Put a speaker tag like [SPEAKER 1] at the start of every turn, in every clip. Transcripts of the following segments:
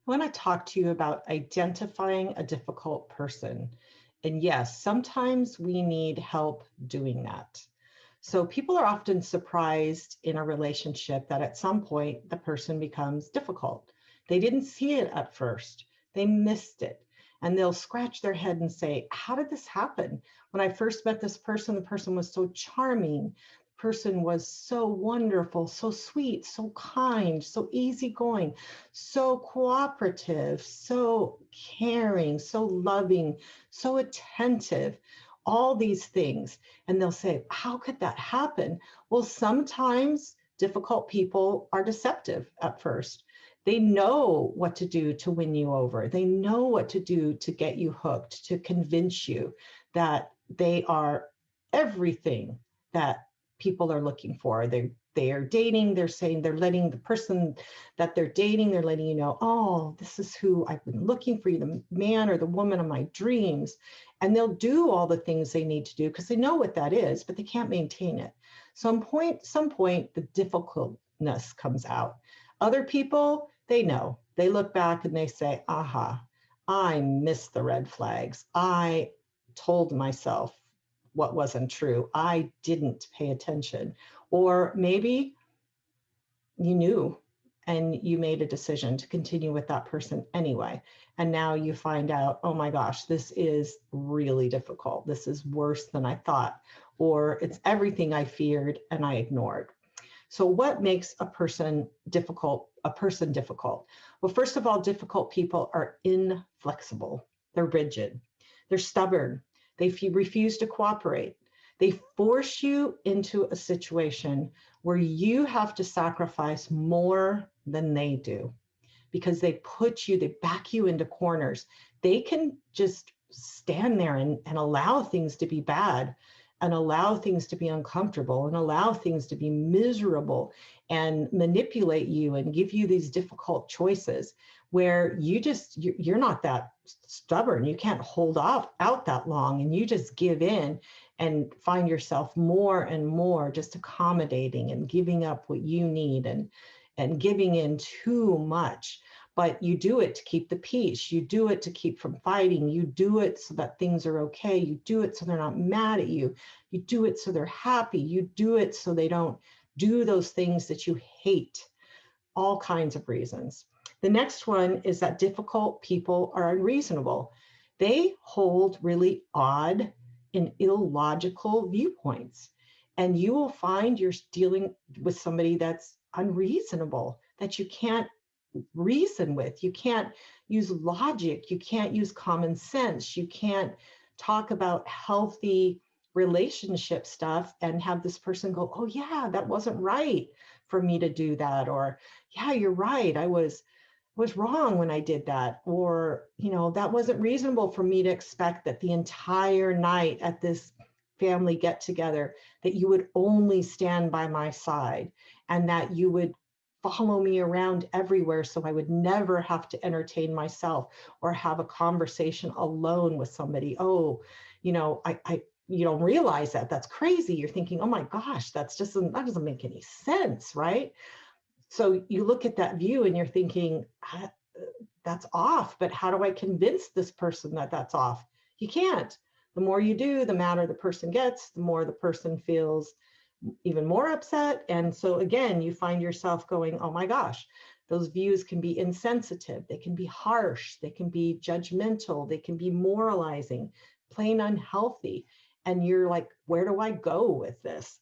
[SPEAKER 1] I want to talk to you about identifying a difficult person. And yes, sometimes we need help doing that. So people are often surprised in a relationship that at some point the person becomes difficult. They didn't see it at first, they missed it. And they'll scratch their head and say, how did this happen? When I first met this person, the person was so charming. The person was so wonderful, so sweet, so kind, so easygoing, so cooperative, so caring, so loving, so attentive, all these things. And they'll say, how could that happen? Well, sometimes difficult people are deceptive at first. They know what to do to win you over. They know what to do to get you hooked, to convince you that they are everything that people are looking for. They are dating, they're saying they're letting the person that they're dating, they're letting you know, oh, this is who I've been looking for, you, the man or the woman of my dreams. And they'll do all the things they need to do because they know what that is, but they can't maintain it. Some point, the difficultness comes out. Other people, they know. They look back and they say, aha, I missed the red flags. I told myself what wasn't true. I didn't pay attention. Or maybe you knew and you made a decision to continue with that person anyway. And now you find out, oh my gosh, this is really difficult. This is worse than I thought, or it's everything I feared and I ignored. So what makes a person difficult? Well, first of all, difficult people are inflexible. They're rigid. They're stubborn. They refuse to cooperate. They force you into a situation where you have to sacrifice more than they do because they back you into corners. They can just stand there and allow things to be bad and allow things to be uncomfortable and allow things to be miserable and manipulate you and give you these difficult choices where you're not that stubborn. You can't hold off out that long and you just give in and find yourself more and more just accommodating and giving up what you need and giving in too much. But you do it to keep the peace. You do it to keep from fighting. You do it so that things are okay. You do it so they're not mad at you. You do it so they're happy. You do it so they don't do those things that you hate. All kinds of reasons. The next one is that difficult people are unreasonable. They hold really odd and illogical viewpoints. And you will find you're dealing with somebody that's unreasonable, that you can't reason with. You can't use logic. You can't use common sense. You can't talk about healthy relationship stuff and have this person go, oh yeah, that wasn't right for me to do that. Or yeah, you're right. I was wrong when I did that. Or, that wasn't reasonable for me to expect that the entire night at this family get together, that you would only stand by my side and that you would follow me around everywhere so I would never have to entertain myself or have a conversation alone with somebody. Oh, I you don't realize that. That's crazy. You're thinking, oh my gosh, that doesn't make any sense, right? So you look at that view and you're thinking, that's off, but how do I convince this person that that's off? You can't. The more you do, the madder the person gets, the more the person feels even more upset. And so again, you find yourself going, oh my gosh, those views can be insensitive, they can be harsh, they can be judgmental, they can be moralizing, plain unhealthy. And you're like, where do I go with this?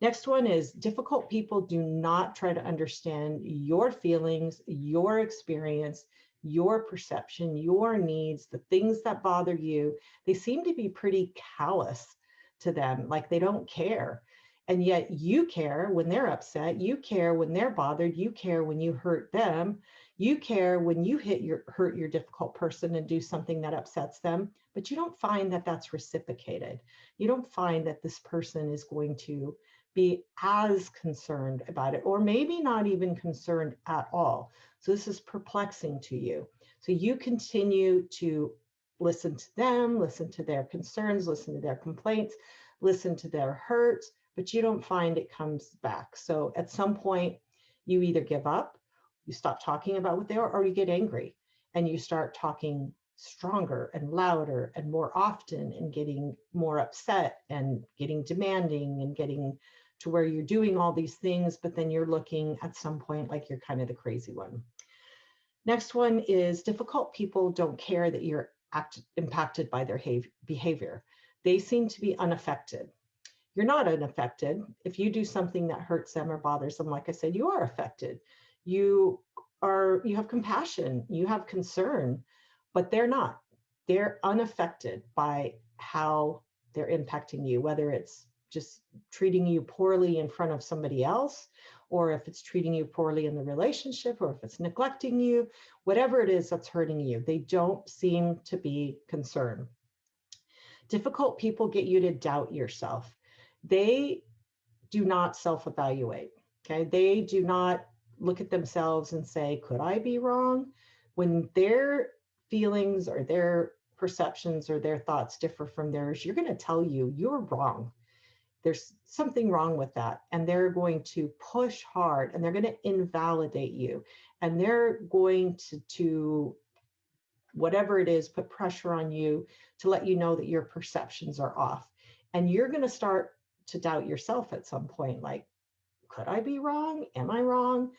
[SPEAKER 1] Next one is difficult people do not try to understand your feelings, your experience, your perception, your needs, the things that bother you. They seem to be pretty callous to them, like they don't care. And yet you care when they're upset, you care when they're bothered, you care when you hurt them, you care when you hurt your difficult person and do something that upsets them, but you don't find that that's reciprocated. You don't find that this person is going to be as concerned about it, or maybe not even concerned at all. So this is perplexing to you. So you continue to listen to them, listen to their concerns, listen to their complaints, listen to their hurts, but you don't find it comes back. So at some point, you either give up, you stop talking about what they are, or you get angry. and you start talking stronger and louder and more often and getting more upset and getting demanding and getting to where you're doing all these things, but then you're looking at some point like you're kind of the crazy one. Next one is difficult people don't care that you're impacted by their behavior. They seem to be unaffected. You're not unaffected. If you do something that hurts them or bothers them, like I said, you are affected. You have compassion, you have concern, but they're not. They're unaffected by how they're impacting you, whether it's just treating you poorly in front of somebody else, or if it's treating you poorly in the relationship, or if it's neglecting you, whatever it is that's hurting you, they don't seem to be concerned. Difficult people get you to doubt yourself. They do not self-evaluate, okay? They do not look at themselves and say, could I be wrong? When their feelings or their perceptions or their thoughts differ from theirs, you're going to tell you you're wrong. There's something wrong with that. And they're going to push hard and they're going to invalidate you. And they're going to whatever it is, put pressure on you to let you know that your perceptions are off. And you're going to start to doubt yourself at some point, like, could I be wrong? Am I wrong?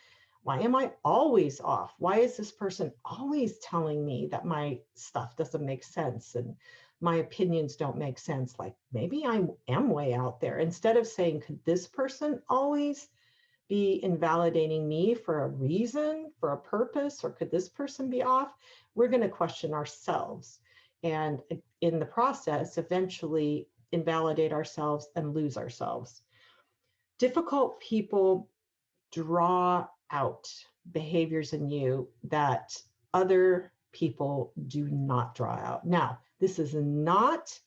[SPEAKER 1] Why am I always off? Why is this person always telling me that my stuff doesn't make sense and my opinions don't make sense? Like, maybe I am way out there. Instead of saying, could this person always be invalidating me for a reason, for a purpose, or could this person be off? We're going to question ourselves. And in the process, eventually invalidate ourselves and lose ourselves. Difficult people draw out behaviors in you that other people do not draw out. Now, this is not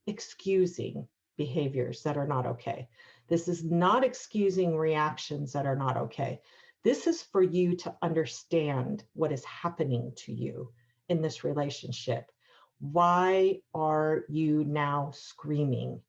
[SPEAKER 1] excusing behaviors that are not okay. This is not excusing reactions that are not okay. This is for you to understand what is happening to you in this relationship. Why are you now screaming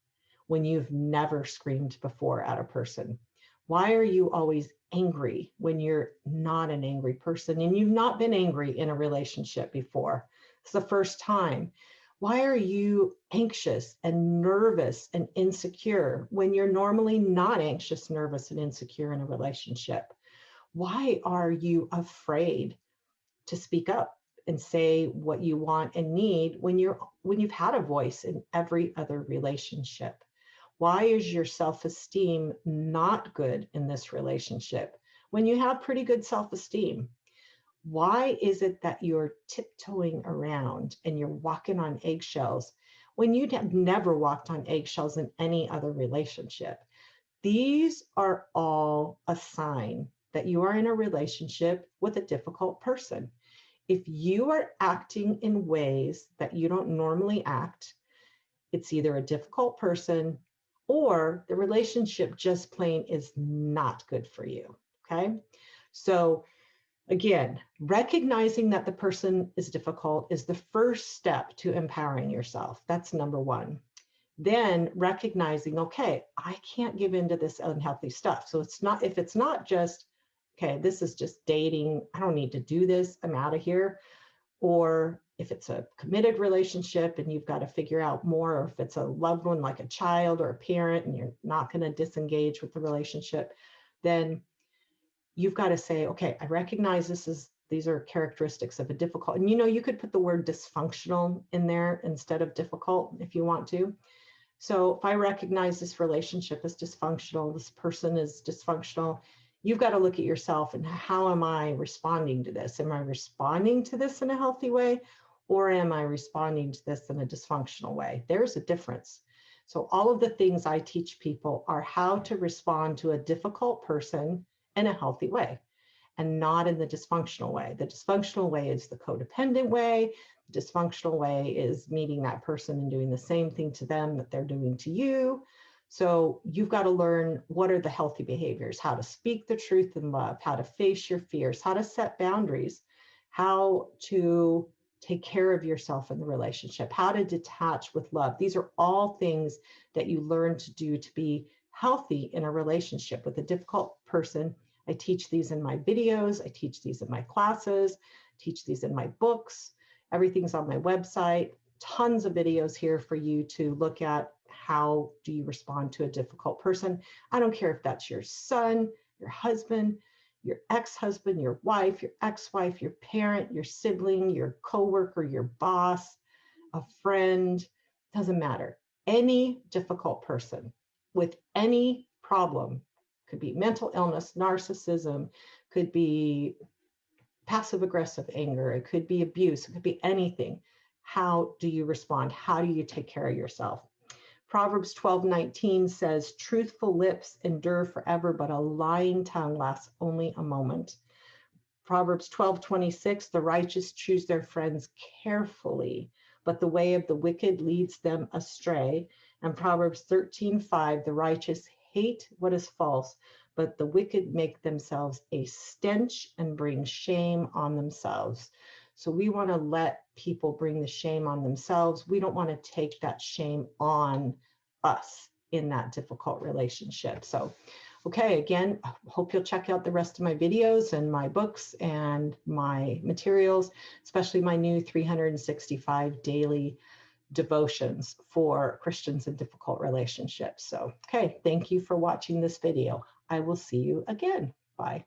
[SPEAKER 1] when you've never screamed before at a person? Why are you always angry when you're not an angry person and you've not been angry in a relationship before? It's the first time. Why are you anxious and nervous and insecure when you're normally not anxious, nervous, and insecure in a relationship? Why are you afraid to speak up and say what you want and need when you've had a voice in every other relationship? Why is your self-esteem not good in this relationship when you have pretty good self-esteem? Why is it that you're tiptoeing around and you're walking on eggshells when you'd have never walked on eggshells in any other relationship? These are all a sign that you are in a relationship with a difficult person. If you are acting in ways that you don't normally act, it's either a difficult person or the relationship just plain is not good for you, okay? So again, recognizing that the person is difficult is the first step to empowering yourself. That's number one. Then recognizing, okay, I can't give into this unhealthy stuff. So if it's not just, okay, this is just dating, I don't need to do this, I'm out of here. Or if it's a committed relationship and you've got to figure out more, or if it's a loved one like a child or a parent and you're not going to disengage with the relationship, then you've got to say, okay, I recognize these are characteristics of a difficult, and you could put the word dysfunctional in there instead of difficult if you want to. So if I recognize this relationship is dysfunctional, this person is dysfunctional, you've got to look at yourself and how am I responding to this? Am I responding to this in a healthy way, or am I responding to this in a dysfunctional way? There's a difference. So all of the things I teach people are how to respond to a difficult person in a healthy way and not in the dysfunctional way. The dysfunctional way is the codependent way. The dysfunctional way is meeting that person and doing the same thing to them that they're doing to you. So you've got to learn what are the healthy behaviors, how to speak the truth in love, how to face your fears, how to set boundaries, how to take care of yourself in the relationship, how to detach with love. These are all things that you learn to do to be healthy in a relationship with a difficult person. I teach these in my videos. I teach these in my classes. teach these in my books. Everything's on my website. Tons of videos here for you to look at. How do you respond to a difficult person? I don't care if that's your son, your husband, your ex-husband, your wife, your ex-wife, your parent, your sibling, your coworker, your boss, a friend, doesn't matter. Any difficult person with any problem, could be mental illness, narcissism, could be passive aggressive anger, it could be abuse, it could be anything. How do you respond? How do you take care of yourself? Proverbs 12:19 says, truthful lips endure forever, but a lying tongue lasts only a moment. Proverbs 12:26, the righteous choose their friends carefully, but the way of the wicked leads them astray. And Proverbs 13:5, the righteous hate what is false, but the wicked make themselves a stench and bring shame on themselves. So we want to let people bring the shame on themselves. We don't want to take that shame on us in that difficult relationship. So, okay, again, I hope you'll check out the rest of my videos and my books and my materials, especially my new 365 daily devotions for Christians in difficult relationships. So, okay, thank you for watching this video. I will see you again. Bye.